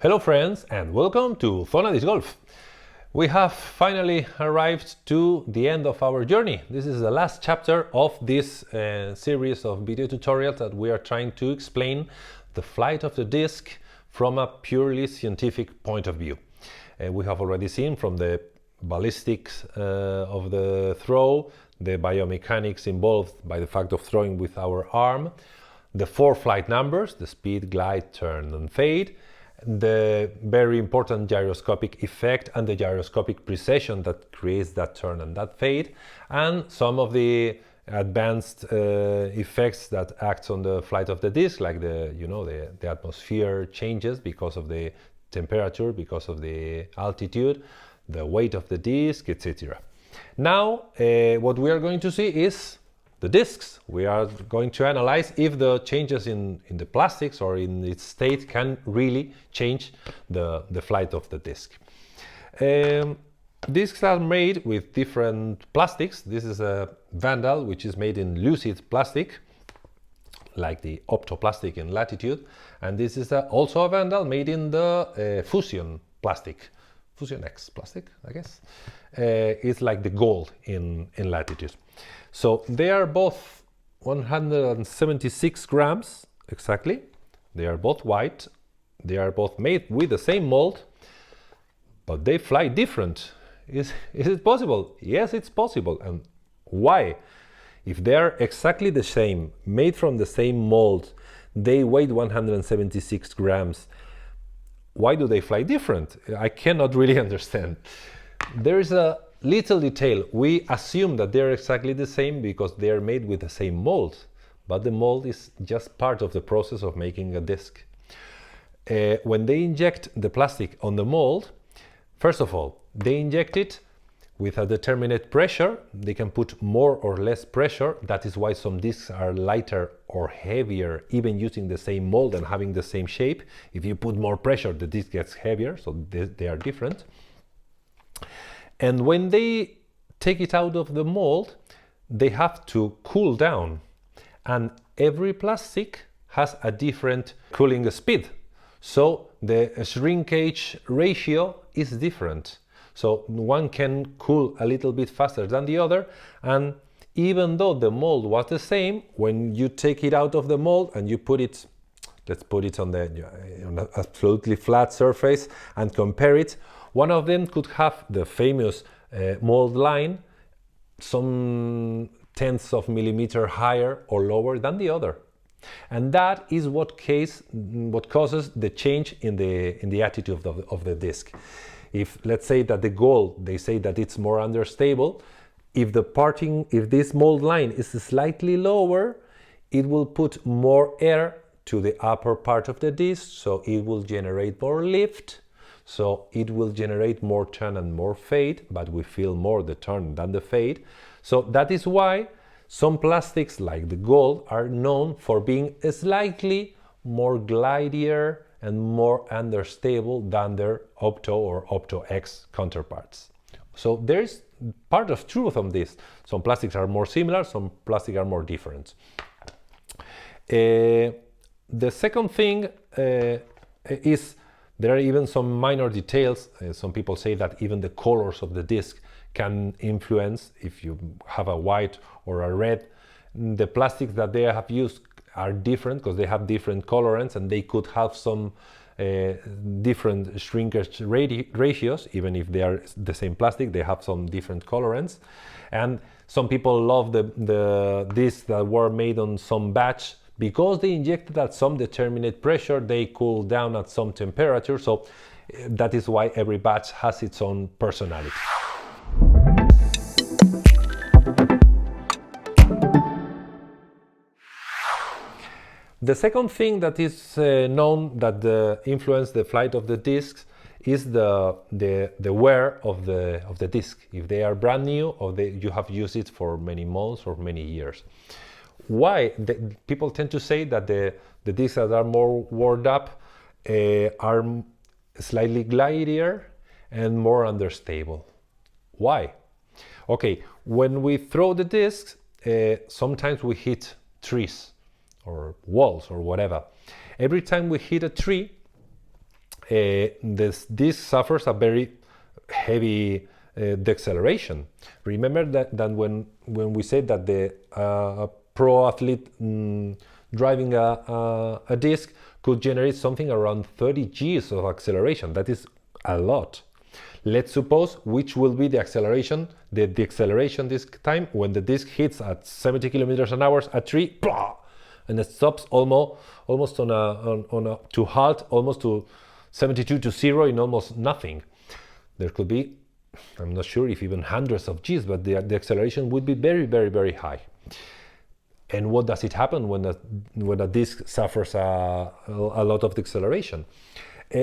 Hello friends and welcome to Zonadiscgolf. We have finally arrived to the end of our journey. This is the last chapter of this series of video tutorials that we are trying to explain the flight of the disc from a purely scientific point of view. We have already seen from the ballistics of the throw, the biomechanics involved by the fact of throwing with our arm, the 4 flight numbers, the speed, glide, turn and fade, the very important gyroscopic effect and the gyroscopic precession that creates that turn and that fade, and some of the advanced effects that act on the flight of the disc, like the atmosphere changes because of the temperature, because of the altitude, the weight of the disc, etc. Now what we are going to see is the discs. We are going to analyze if the changes in the plastics or in its state can really change the flight of the disc. Discs are made with different plastics. This is a Vandal, which is made in lucid plastic, like the optoplastic in Latitude, and this is also a Vandal made in the Fusion plastic, Fusion X plastic, I guess. It's like the gold in Latitude. So they are both 176 grams exactly. They are both white. They are both made with the same mold, but they fly different. Is it possible? Yes, it's possible. And why? If they are exactly the same, made from the same mold, they weigh 176 grams. Why do they fly different? I cannot really understand. There is a little detail. We assume that they're exactly the same because they are made with the same mold, but the mold is just part of the process of making a disc. When they inject the plastic on the mold, first of all, they inject it with a determinate pressure. They can put more or less pressure. That is why some discs are lighter or heavier, even using the same mold and having the same shape. If you put more pressure, the disc gets heavier, so they are different. And when they take it out of the mold, they have to cool down. And every plastic has a different cooling speed. So the shrinkage ratio is different. So one can cool a little bit faster than the other. And even though the mold was the same, when you take it out of the mold and you put it, let's put it on an absolutely flat surface and compare it, one of them could have the famous mold line some tenths of millimeter higher or lower than the other. And that is what causes the change in the attitude of the disc. If, let's say that the gold, they say that it's more understable, if this mold line is slightly lower, it will put more air to the upper part of the disc, so it will generate more lift. So it will generate more turn and more fade, but we feel more the turn than the fade. So that is why some plastics like the gold are known for being slightly more glidier and more understable than their Opto or Opto X counterparts. So there is part of truth on this. Some plastics are more similar, some plastics are more different. The second thing is there are even some minor details. Some people say that even the colors of the disc can influence. If you have a white or a red, the plastics that they have used are different because they have different colorants and they could have some different shrinkage ratios. Even if they are the same plastic, they have some different colorants. And some people love the discs that were made on some batch. Because they injected at some determinate pressure, they cool down at some temperature, so that is why every batch has its own personality. The second thing that is known that influences the flight of the discs is the wear of the disc. If they are brand new or you have used it for many months or many years. Why? People tend to say that the discs that are more worn up are slightly glidier and more understable. Why? Okay, when we throw the discs, sometimes we hit trees or walls or whatever. Every time we hit a tree, this disc suffers a very heavy deceleration. Remember that when we said that the pro athlete driving a disc could generate something around 30 Gs of acceleration. That is a lot. Let's suppose which will be the acceleration, the acceleration this time when the disc hits at 70 kilometers an hour a tree, blah, and it stops almost to halt almost to 72 to 0 in almost nothing. There could be, I'm not sure if even hundreds of Gs, but the acceleration would be very, very, very high. And what does it happen when a disc suffers a lot of acceleration?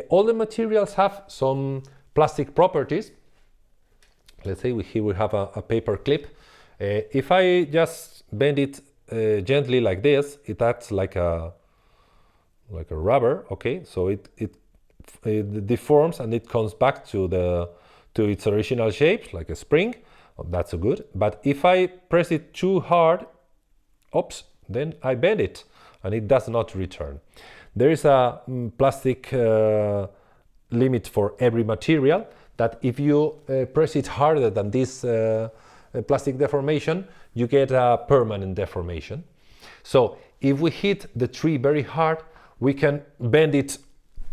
All the materials have some plastic properties. Let's say here we have a paper clip. If I just bend it gently like this, it acts like a rubber. Okay, so it deforms and it comes back to its original shape, like a spring. Oh, that's good. But if I press it too hard, oops, then I bend it and it does not return. There is a plastic limit for every material that if you press it harder than this plastic deformation, you get a permanent deformation. So if we hit the tree very hard, we can bend it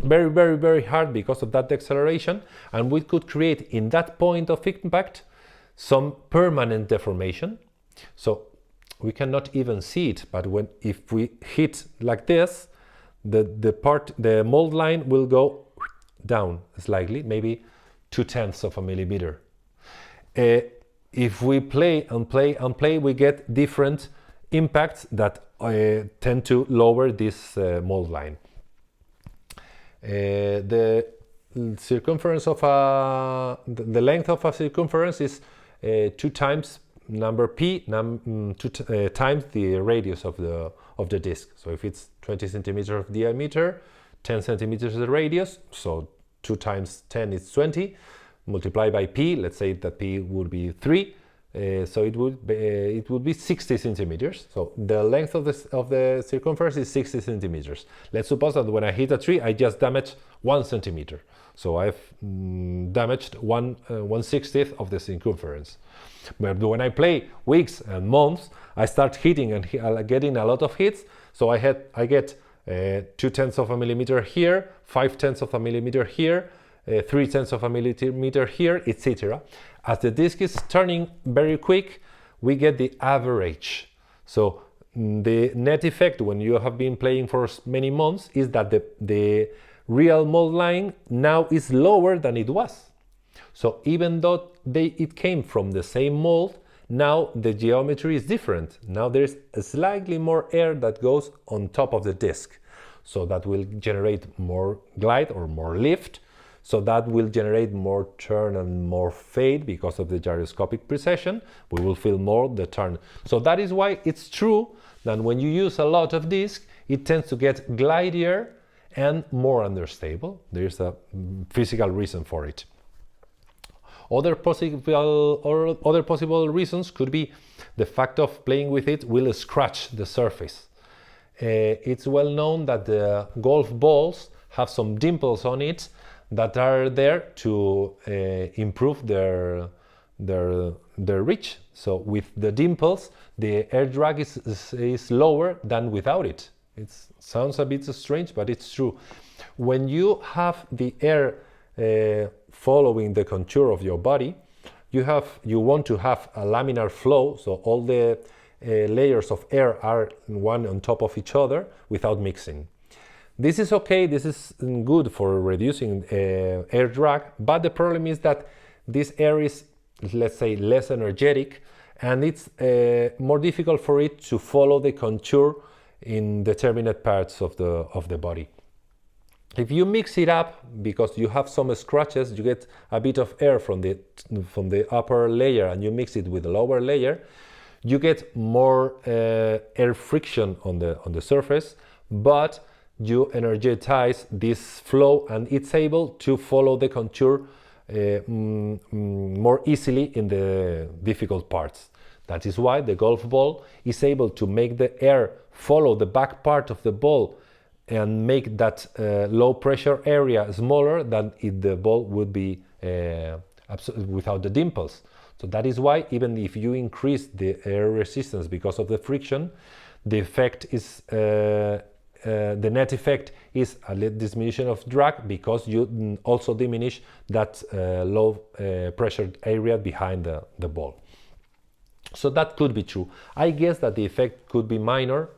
very, very, very hard because of that acceleration, and we could create in that point of impact some permanent deformation. So we cannot even see it, but if we hit like this, the mold line will go down slightly, maybe 0.2 of a millimeter. If we play and play and play, we get different impacts that tend to lower this mold line. The circumference of the length of a circumference is 2 times number p times the radius of the disc. So if it's 20 centimeters of diameter, 10 centimeters the radius, so 2 times 10 is 20, multiplied by p, let's say that p would be 3, so it would be 60 centimeters. So the length of the circumference is 60 centimeters. Let's suppose that when I hit a tree, I just damaged 1 centimeter. So I've damaged 1/60 of the circumference. But when I play weeks and months, I start hitting and getting a lot of hits. So I get 0.2 of a millimeter here, 0.5 of a millimeter here, 0.3 of a millimeter here, etc. As the disc is turning very quick, we get the average. So the net effect when you have been playing for many months is that the real mold line now is lower than it was. So even though it came from the same mold, now the geometry is different. Now there's slightly more air that goes on top of the disc. So that will generate more glide or more lift. So that will generate more turn and more fade because of the gyroscopic precession. We will feel more the turn. So that is why it's true that when you use a lot of disc, it tends to get glidier and more understable. There's a physical reason for it. Other possible reasons could be the fact of playing with it will scratch the surface. It's well known that the golf balls have some dimples on it that are there to improve their reach. So with the dimples, the air drag is lower than without it. It sounds a bit strange, but it's true. When you have the air following the contour of your body, you want to have a laminar flow, so all the layers of air are one on top of each other without mixing. This is okay, this is good for reducing air drag, but the problem is that this air is, let's say, less energetic, and it's more difficult for it to follow the contour in determinate parts of the body. If you mix it up, because you have some scratches, you get a bit of air from the upper layer and you mix it with the lower layer, you get more air friction on the surface, but you energize this flow and it's able to follow the contour more easily in the difficult parts. That is why the golf ball is able to make the air follow the back part of the ball and make that low pressure area smaller than if the ball would be without the dimples. So that is why even if you increase the air resistance because of the friction, the effect is the net effect is a diminution of drag, because you also diminish that low pressure area behind the ball. So that could be true. I guess that the effect could be minor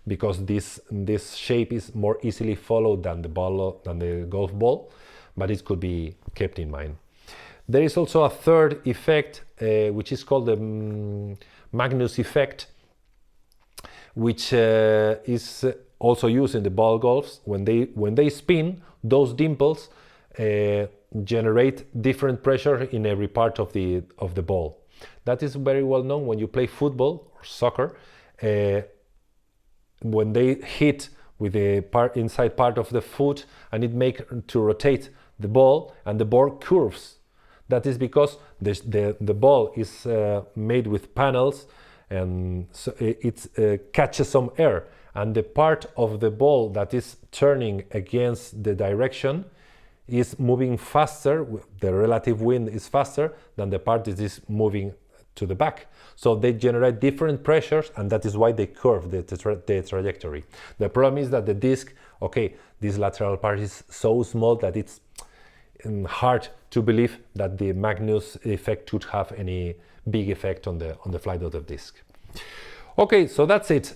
because this shape is more easily followed than the golf ball, but it could be kept in mind. There is also a third effect which is called the Magnus effect, which is also used in the ball golfs. When they spin, those dimples generate different pressure in every part of the ball. That is very well known when you play football or soccer. When they hit with the inside part of the foot, and it makes to rotate the ball, and the ball curves. That is because the ball is made with panels, and so it catches some air, and the part of the ball that is turning against the direction is moving faster. The relative wind is faster than the part that is moving to the back. So they generate different pressures, and that is why they curve the trajectory. The problem is that the disc, okay, this lateral part is so small that it's hard to believe that the Magnus effect could have any big effect on the flight of the disc. Okay, so that's it.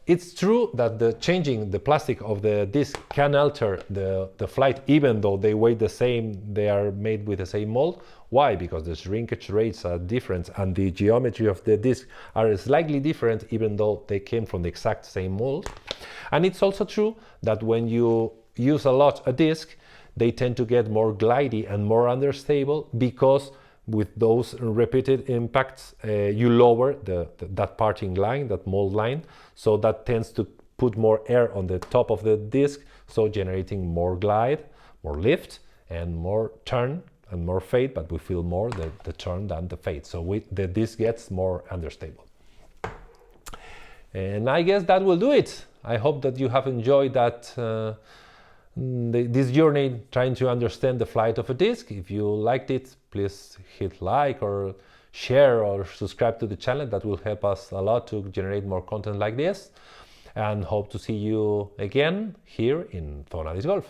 It's true that changing the plastic of the disc can alter the flight, even though they weigh the same, they are made with the same mold. Why? Because the shrinkage rates are different, and the geometry of the disc are slightly different, even though they came from the exact same mold. And it's also true that when you use a lot a disc, they tend to get more glidey and more understable, because with those repeated impacts, you lower that parting line, that mold line, so that tends to put more air on the top of the disc, so generating more glide, more lift, and more turn and more fade, but we feel more the turn than the fade, so the disc gets more understable. And I guess that will do it. I hope that you have enjoyed that this journey trying to understand the flight of a disc. If you liked it, please hit like or share or subscribe to the channel. That will help us a lot to generate more content like this, and hope to see you again here in Zonadiscgolf.